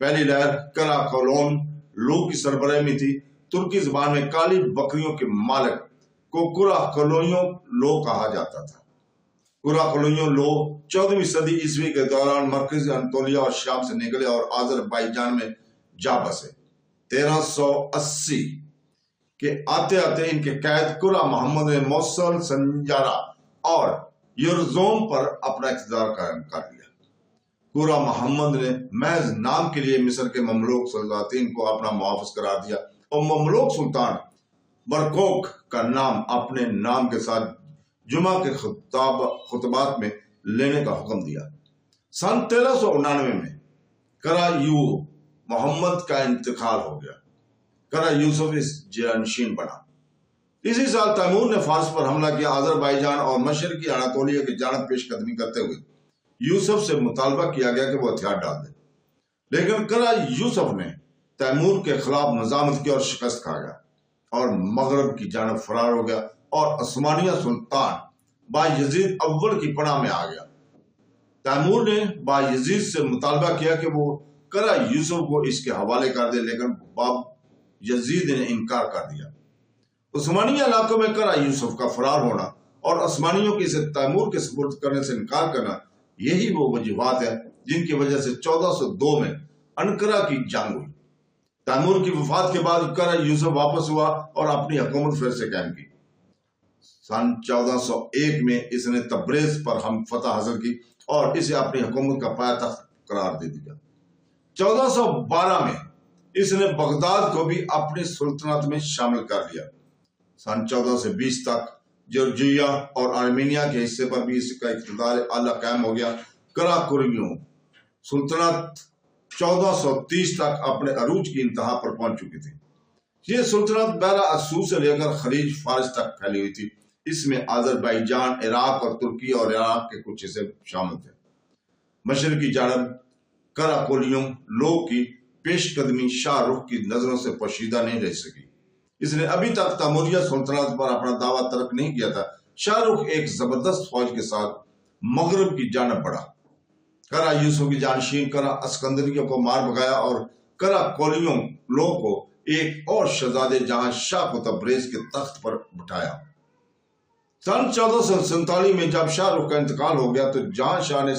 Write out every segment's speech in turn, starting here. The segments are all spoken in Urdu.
پہلی لہر کرا کولون لو کی سربراہی میں تھی۔ ترکی زبان میں کالی بکریوں کے مالک کو کرا کولونیو لو کہا جاتا تھا۔ کرا کولونیو لو 14ویں صدی عیسوی کے دوران مرکزی انطولیہ اور شام سے نکلے اور آذربائیجان میں جا بسے۔ 1380 کے آتے آتے ان کے قائد کرا محمد نے موصل، سنجارا اور یرزوم پر اپنا اقتدار قائم کر لیا۔ کرا محمد نے محض نام کے لیے مصر کے مملوک سلاطین کو اپنا محافظ قرار دیا اور مملوک سلطان برکوک کا نام اپنے نام کے ساتھ جمعہ کے خطبات میں لینے کا حکم دیا۔ سن 1399 میں کرا محمد کا انتقال ہو گیا۔ کرا یوسف اس جانشین بنا۔ اسی سال تیمور نے فارس پر حملہ کیا۔ آذربائیجان اور مشرقی اناطولیہ کی جانب پیش قدمی کرتے ہوئے یوسف سے مطالبہ کیا گیا کہ وہ ہتھیار ڈال دے، لیکن کرا یوسف نے تیمور کے خلاف مزاحمت کی اور شکست کھا گیا اور مغرب کی جانب فرار ہو گیا اور عثمانیہ سلطان بایزید اول کی پناہ میں آ گیا۔ تیمور نے بایزید سے مطالبہ کیا کہ وہ کرا یوسف کو اس کے حوالے کر دے، لیکن بایزید نے انکار کر دیا۔ عثمانیہ علاقوں میں کرا یوسف کا فرار ہونا اور عثمانیوں کی اسے تیمور کے سپرد کرنے سے انکار کرنا، یہی وہ وجوہات ہیں جن کی وجہ سے 1402 میں انقرہ کی جنگ ہوئی۔ تیمور کی وفات کے بعد کرا یوسف واپس ہوا اور اپنی حکومت پھر سے قائم کی۔ سن 1401 میں اس نے تبریز پر ہم فتح حاصل کی اور اسے اپنی حکومت کا پایہ تخت قرار دے دیا۔ 1412 میں اس نے بغداد کو بھی اپنی سلطنت میں شامل کر لیا۔ سن 1420 تک جورجیا اور آرمینیا کے حصے پر بھی اس کا اقتدار اعلیٰ قائم ہو گیا۔ کرا کولونیو سلطنت 1430 تک اپنے عروج کی انتہا پر پہنچ چکی تھی۔ یہ سلطنت بحیرہ اسود سے لے کر خلیج فارس تک پھیلی ہوئی تھی۔ اس میں آذربائیجان، عراق اور ترکی اور عراق کے کچھ حصے شامل تھے۔ مشرقی جانب کرا کولونیو لو کی پیش قدمی شاہ رخ کی نظروں سے پوشیدہ نہیں رہ سکی۔ اس نے ابھی تک تیموریہ سلطنت پر اپنا دعویٰ ترک نہیں کیا تھا۔ شاہ رخ ایک زبردست فوج کے ساتھ مغرب کی جانب بڑھا۔ کرا یوسف کی جانشین کرا اسکندریہ کو مار بھگایا اور کرا کولونیو لو کو ایک اور شہزادے جہاں شاہ کو تبریز کے تخت پر بٹھایا۔ سن 1447 میں جب شاہ رخ کا انتقال ہو گیا تو جہاں شاہ نے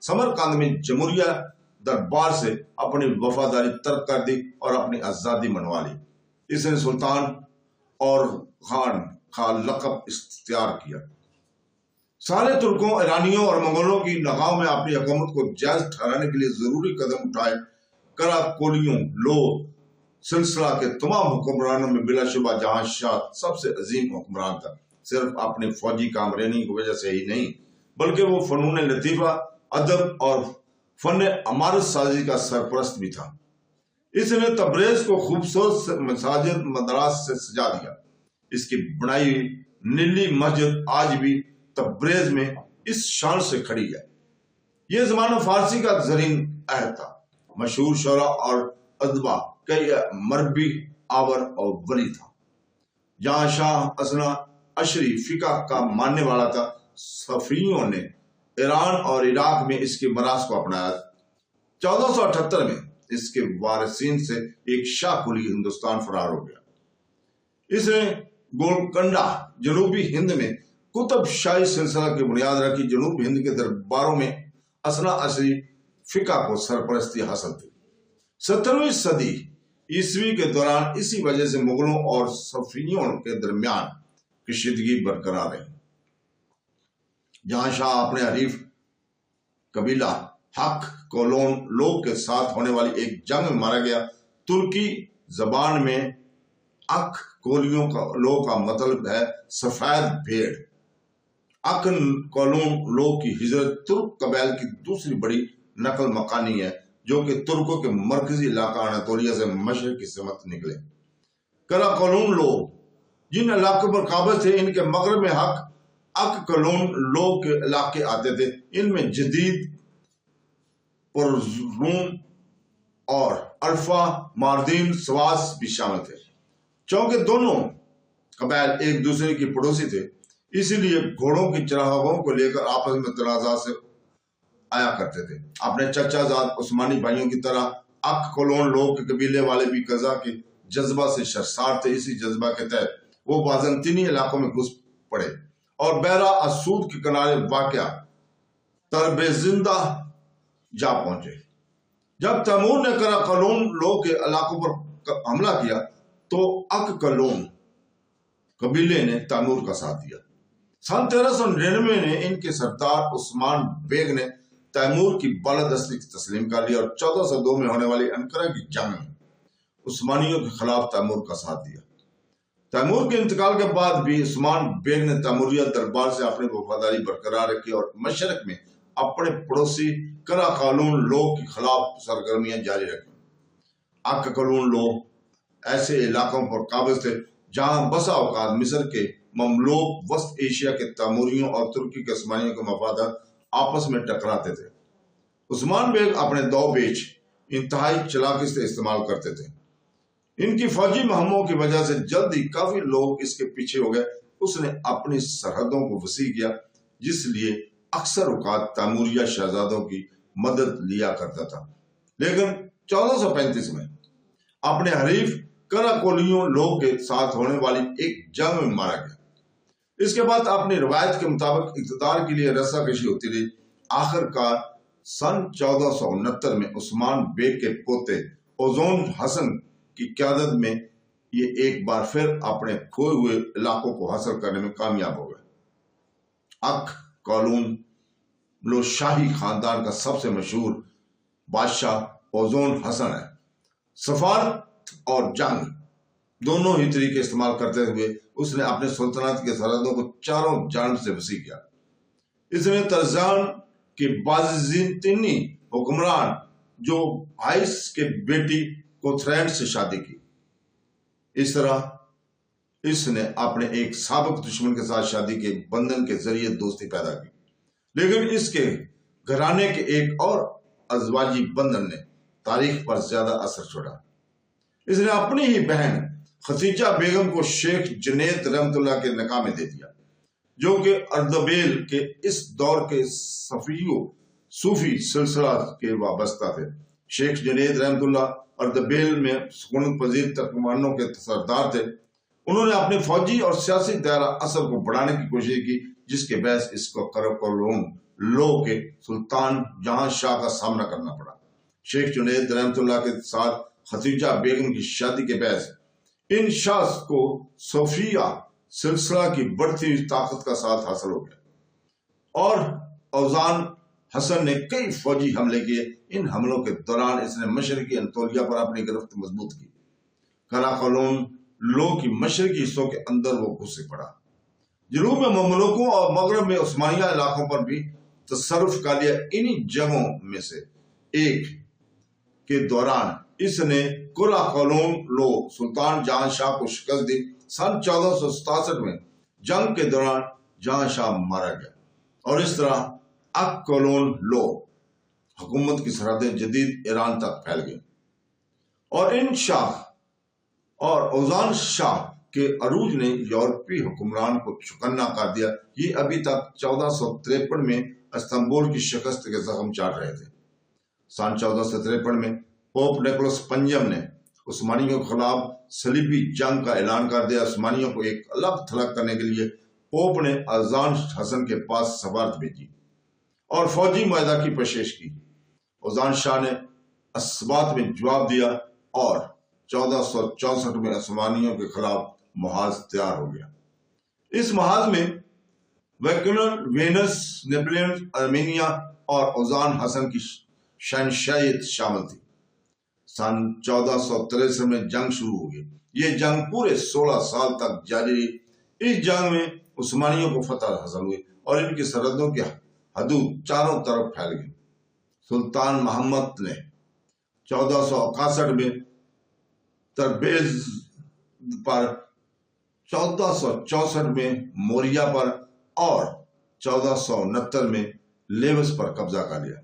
سمرقند میں جمہوریہ دربار سے اپنی وفاداری ترک کر دی اور اپنی آزادی منوا لی۔ اس نے سلطان اور خان کا لقب اختیار کیا۔ سارے ترکوں، ایرانیوں اور منگولوں کی نگاہوں میں اپنی حکومت کو جائز ٹھہرانے کے لیے ضروری قدم اٹھائے۔ کرا کولونیو لو سلسلہ کے تمام حکمرانوں میں بلا شبہ جہاں شاہ سب سے عظیم حکمران تھا، صرف اپنی فوجی کامرانی کی وجہ سے ہی نہیں بلکہ وہ فنون لطیفہ، ادب اور فن عمارت سازی کا سرپرست بھی تھا۔ اس نے تبریز کو خوبصورت مساجد مدارس سے سجا دیا۔ اس کی بنائی ہوئی نیلی مسجد آج بھی تبریز میں اس شان سے کھڑی ہے۔ یہ زمانہ فارسی کا زرین عہد تھا۔ مشہور شعراء اور ادبا کئی مربی آور اور ولی تھا۔ جہاں شاہ اسنا عشری فقہ کا ماننے والا تھا، صفویوں نے ایران اور عراق میں اس کے مراث کو اپنایا۔ 1478 میں اس کے وارثین سے ایک شاہ کلی ہندوستان فرار ہو گیا۔ اس نے گولکنڈہ جنوبی ہند میں کتب شاہی سلسلہ کی بنیاد رکھی۔ جنوب ہند کے درباروں میں اسنا عشری فقہ کو سرپرستی حاصل تھی۔ 17ویں صدی عیسوی کے دوران اسی وجہ سے مغلوں اور صفویوں کے درمیان کشیدگی برقرار رہی۔ جہاں شاہ اپنے حریف قبیلہ حق کولون لو کے ساتھ ہونے والی ایک جنگ میں مارا گیا۔ ترکی زبان میں اک کولونیو لو کا مطلب ہے سفید بھیڑ۔ اکن کولون لو کی ہجرت ترک قبائل کی دوسری بڑی نقل مکانی ہے جو کہ ترکوں کے مرکزی علاقہ اناطولیہ سے مشرق کی سمت نکلے۔ کرا کولون لو جن علاقوں پر قابض تھے ان کے مغرب میں حق اک کولون لو کے علاقے آتے تھے۔ ان میں جدید پرزروم اور الفا ماردین سواس بھی شامل تھے۔ چونکہ دونوں قبائل ایک دوسرے کی پڑوسی تھے، اسی لیے گھوڑوں کی چراغاہوں کو لے کر آپس میں تنازعات سے آیا کرتے تھے۔ اپنے چچا زاد عثمانی بھائیوں کی طرح اک کولون لوگ کے قبیلے والے بھی قضا کے جذبہ سے سرشار تھے۔ اسی جذبہ کے تحت وہ بازنطینی علاقوں میں گھس پڑے اور بحیرہ اسود کے کنارے واقع تربیزندہ جا پہنچے۔ جب تیمور نے کرا کولون لوگ کے علاقوں پر حملہ کیا تو اک کولون قبیلے نے تیمور کا ساتھ دیا۔ سن 1399 میں ان کے سردار عثمان بیگ نے تیمور کی بالادستی تسلیم کر لیا اور 1402 میں ہونے والی انقرہ کی جنگ میں عثمانیوں کے خلاف تیمور کا ساتھ دیا۔ تیمور کے انتقال کے بعد بھی عثمان بیگ نے تیموریہ دربار سے اپنی وفاداری برقرار رکھی اور مشرق میں اپنے پڑوسی کرا کولون لوگ کے خلاف سرگرمیاں جاری رکھی۔ اک کولون لوگ ایسے علاقوں پر قابض تھے جہاں بسا اوقات مصر کے مملوک، وسط ایشیا کے تیموریوں اور ترکی کے عثمانیوں کے مفادات آپس میں ٹکراتے تھے۔ عثمان بیگ اپنے دو بیچ انتہائی چلاکی سے استعمال کرتے تھے۔ ان کی فوجی مہموں کی وجہ سے جلد ہی کافی لوگ اس کے پیچھے ہو گئے۔ اس نے اپنی سرحدوں کو وسیع کیا، جس لیے اکثر اوقات تیموریہ شہزادوں کی مدد لیا کرتا تھا، لیکن 1435 میں اپنے حریف کراکولیوں لوگ کے ساتھ ہونے والی ایک جنگ میں مارا گیا۔ اس کے بعد اپنی روایت کے مطابق اقتدار کے لیے رسا کشی ہوتی رہی۔ آخر کار سن 1469 میں عثمان بیگ کے پوتے اوزون حسن کی قیادت میں یہ ایک بار پھر اپنے کھوئے ہوئے علاقوں کو حاصل کرنے میں کامیاب ہو گئے۔ اک کولون لو شاہی خاندان کا سب سے مشہور بادشاہ اوزون حسن ہے۔ سفارت اور جنگ دونوں ہی طریقے استعمال کرتے ہوئے اس نے اپنے سلطنت کے سرحدوں کو چاروں جانب سے وسیع کیا۔ اس نے ترزان کے بازنطینی حکمران جو آئس کے بیٹی کوتھرینڈ سے شادی کی۔ اس طرح اس نے اپنے ایک سابق دشمن کے ساتھ شادی کے بندھن کے ذریعے دوستی پیدا کی، لیکن اس کے گھرانے کے ایک اور ازواجی بندھن نے تاریخ پر زیادہ اثر چھوڑا۔ اس نے اپنی ہی بہن ختیجہ بیگم کو شیخ جنید رحمت اللہ کے نکاح میں دے دیا، جو کہ اردبیل کے اس دور کے صوفی سلسلہ کے وابستہ تھے۔ شیخ جنید رحمت اللہ اردبیل میں سکونت پذیر ترکمانوں کے سردار تھے۔ انہوں نے اپنے فوجی اور سیاسی دائرہ اثر کو بڑھانے کی کوشش کی، جس کے باعث اس کو کراکولون لو کے سلطان جہاں شاہ کا سامنا کرنا پڑا۔ شیخ جنید رحمت اللہ کے ساتھ ختیجہ بیگم کی شادی کے باعث ان شاہ کو صوفیہ سلسلہ کی بڑھتی ہوئی طاقت کا ساتھ حاصل ہو گیا، اور اوزان حسن نے کئی فوجی حملے کیے۔ ان حملوں کے دوران اس نے مشرقی انطولیہ پر اپنی گرفت مضبوط کی۔ کراکولون لو کی مشرقی حصوں کے اندر وہ گھس پڑا۔ جنوب میں مملوکوں اور مغرب میں عثمانیہ علاقوں پر بھی تصرف کر لیا۔ انہی جنگوں میں سے ایک کے دوران اس نے کراکولون لو سلطان جہاں شاہ کو شکست دی۔ سن 1467 میں جنگ کے دوران جہاں شاہ مارا گیا، اور اس طرح اک کولون لو حکومت کی سرحدیں جدید ایران تک پھیل گئیں، اور ان شاہ اور اوزان شاہ کے عروج نے یورپی حکمران کو چکنا کر دیا۔ یہ ابھی تک 1453 میں استنبول کی شکست کے زخم چاٹ رہے تھے۔ سن 1453 میں پوپ نیکولس پنجم نے عثمانیوں کے خلاف صلیبی جنگ کا اعلان کر دیا۔ عثمانیوں کو ایک الگ تھلگ کرنے کے لیے پوپ نے اوزان حسن کے پاس سفارت بھیجی اور فوجی معاہدہ کی پیشکش کی۔ اوزان شاہ نے اسبات میں جواب دیا اور 1464 میں عثمانیوں کے خلاف محاذ تیار ہو گیا۔ اس محاذ میں ویکینر، وینس، نیپولین، ارمینیا اور اوزان حسن کی شہنشاہیت شامل تھی۔ سن 1463 میں جنگ شروع ہو گئی۔ یہ جنگ پورے 16 سال تک جاری رہی۔ اس جنگ میں عثمانیوں کو فتح حاصل ہوئی اور ان کی سرحدوں کی حدود چاروں طرف پھیل گئی۔ سلطان محمد نے 1461 میں تربیز پر، 1464 میں موریا پر اور 1469 میں لیوس پر قبضہ کر لیا۔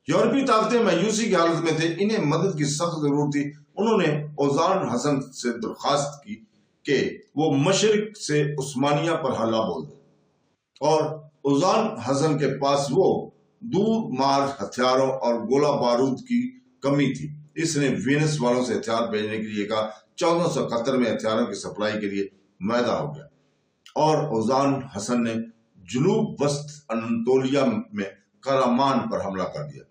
یورپی طاقتیں مایوسی کی حالت میں تھے، انہیں مدد کی سخت ضرورت تھی۔ انہوں نے اوزان حسن سے درخواست کی کہ وہ مشرق سے عثمانیہ پر حملہ بول دے، اور اوزان حسن کے پاس وہ دور مار ہتھیاروں اور گولہ بارود کی کمی تھی، اس نے وینس والوں سے ہتھیار بھیجنے کے لیے کہا۔ 1471 میں ہتھیاروں کی سپلائی کے لیے معاہدہ ہو گیا اور اوزان حسن نے جنوب وسط انطولیا میں کرامان پر حملہ کر دیا،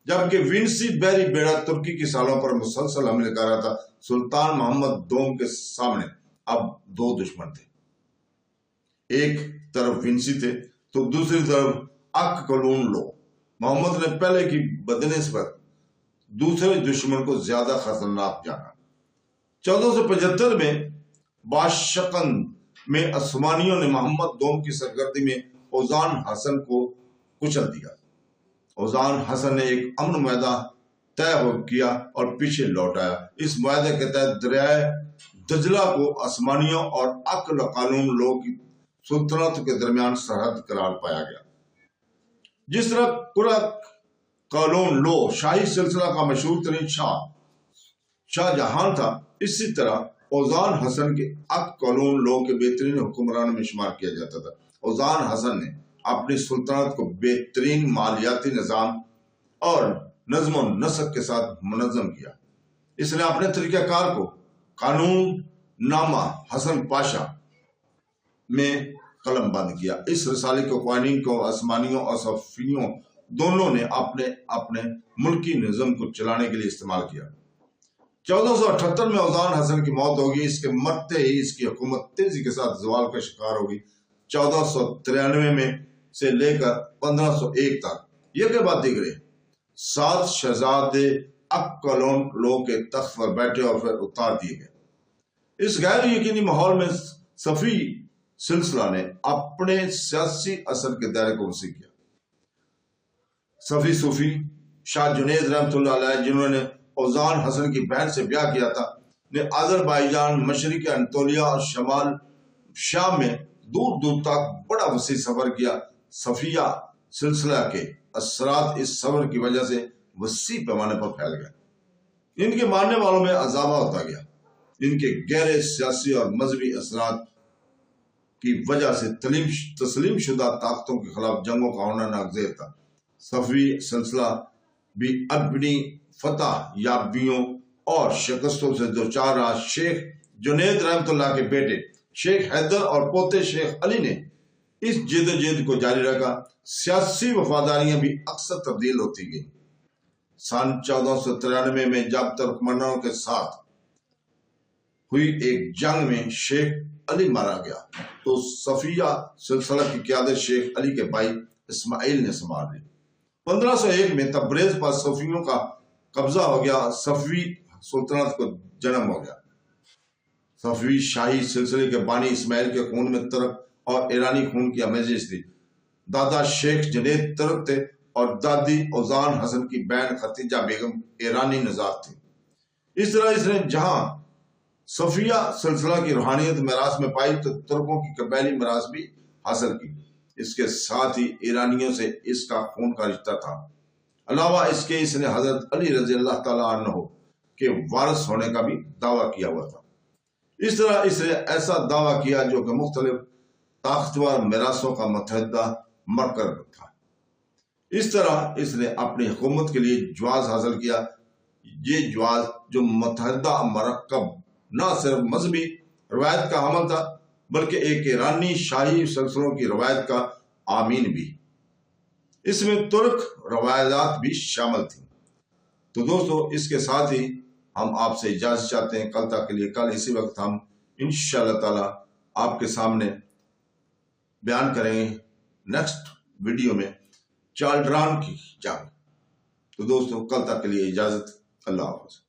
جبکہ وینسی بحری بیڑا ترکی کی سالوں پر مسلسل حملے کر رہا تھا۔ سلطان محمد دوم کے سامنے اب دو دشمن تھے، ایک طرف وینسی تھے تو دوسری طرف اک کلون لو۔ محمد نے پہلے کی بدنسبت دوسرے دشمن کو زیادہ خطرناک جانا۔ 1475 میں باشقند میں عثمانیوں نے محمد دوم کی سرگردی میں اوزان حسن کو کچل دیا۔ اوزان حسن نے ایک امن معاہدہ طے کیا اور پیچھے لوٹ آیا۔ اس معاہدے کے تحت دریائے دجلہ کو عثمانیوں اور اک قانون لو کی سلطنت کے درمیان سرحد قرار پایا گیا۔ جس طرح قرہ قانون لو شاہی سلسلہ کا مشہور ترین شاہ جہان تھا، اسی طرح اوزان حسن کے اک قانون لو کے بہترین حکمرانوں میں شمار کیا جاتا تھا۔ اوزان حسن نے اپنی سلطنت کو بہترین مالیاتی نظام اور نظم و نسق کے ساتھ منظم کیا۔ اس نے اپنے طریقہ کار کو قانون نامہ حسن پاشا میں قلم بند کیا۔ اس رسالے کے قوانین کو عثمانیوں اور صفویوں دونوں نے اپنے ملکی نظم کو چلانے کے لیے استعمال کیا۔ 1478 میں اوزان حسن کی موت ہوگی۔ اس کے مرتے ہی اس کی حکومت تیزی کے ساتھ زوال کا شکار ہوگی۔ 1493 میں سے لے کر 1501 تک یہ کے بعد دیگرے 7 شہزادے اک کلون لو کے تخت پر بیٹھے اور پھر اتار دیے گئے۔ اس غیر یقینی ماحول میں صفی سلسلہ نے اپنے سیاسی اثر کے دائرے کو وسیع کیا۔ صفی صوفی شاہ جنید رحمۃ اللہ علیہ، جنہوں نے اوزان حسن کی بہن سے بیاہ کیا تھا، نے آذربائیجان، مشرق انطولیا اور شمال شام میں دور دور تک بڑا وسیع سفر کیا۔ صفیہ سلسلہ کے اثرات اس سفر کی وجہ سے وسیع پیمانے پر پھیل گئے۔ ان کے ماننے والوں میں اضافہ ہوتا گیا۔ ان کے گہرے سیاسی اور مذہبی اثرات کی وجہ سے تسلیم شدہ طاقتوں کے خلاف جنگوں کا ہونا ناگزیر تھا۔ صفوی سلسلہ بھی اپنی فتح یابیوں اور شکستوں سے دوچار رہا۔ شیخ جنید رحمت اللہ کے بیٹے شیخ حیدر اور پوتے شیخ علی نے اس جد و جہد کو جاری رکھا۔ سیاسی وفاداریاں بھی اکثر تبدیل ہوتی گئیں۔ سن 1493 میں جب ترکمنوں کے ساتھ ہوئی ایک جنگ میں شیخ علی مارا گیا تو صفیہ سلسلہ کی قیادت شیخ علی کے بھائی اسماعیل نے سنبھال لی۔ 1501 میں تبریز پر صفیوں کا قبضہ ہو گیا۔ صفوی سلطنت کو جنم ہو گیا۔ صفوی شاہی سلسلے کے بانی اسماعیل کے خون میں ترک اور ایرانی خون کی آمیزش تھی۔ دادا شیخ جنید ترک تھے اور دادی اوزان حسن کی بہن ختیجہ بیگم ایرانی نژاد تھی۔ اس طرح اس نے جہاں صفیہ سلسلہ کی روحانیت میراث میں پائی تو ترکوں کی قبائلی میراث بھی حاصل کی۔ اس کے ساتھ ہی ایرانیوں سے اس کا خون کا رشتہ تھا۔ علاوہ اس کے اس نے حضرت علی رضی اللہ تعالیٰ عنہ کے وارث ہونے کا بھی دعویٰ کیا ہوا تھا۔ اس طرح اس نے ایسا دعویٰ کیا جو کہ مختلف طاقتور میراثوں کا متحدہ مرکز تھا۔ اس طرح اس نے اپنی حکومت کے لیے جواز حاصل کیا۔ یہ جواز جو متحدہ مرکب نہ صرف مذہبی روایت کا حامل تھا بلکہ ایک ایرانی شاہی سلسلوں کی روایت کا آمین بھی۔ اس میں ترک روایات بھی شامل تھیں۔ تو دوستو اس کے ساتھ ہی ہم آپ سے اجازت چاہتے ہیں۔ کل تک کے لیے، کل اسی وقت ہم انشاءاللہ تعالی آپ کے سامنے بیان کریں گے نیکسٹ ویڈیو میں چالڈران کی جنگ۔ تو دوستو کل تک کے لیے اجازت، اللہ حافظ۔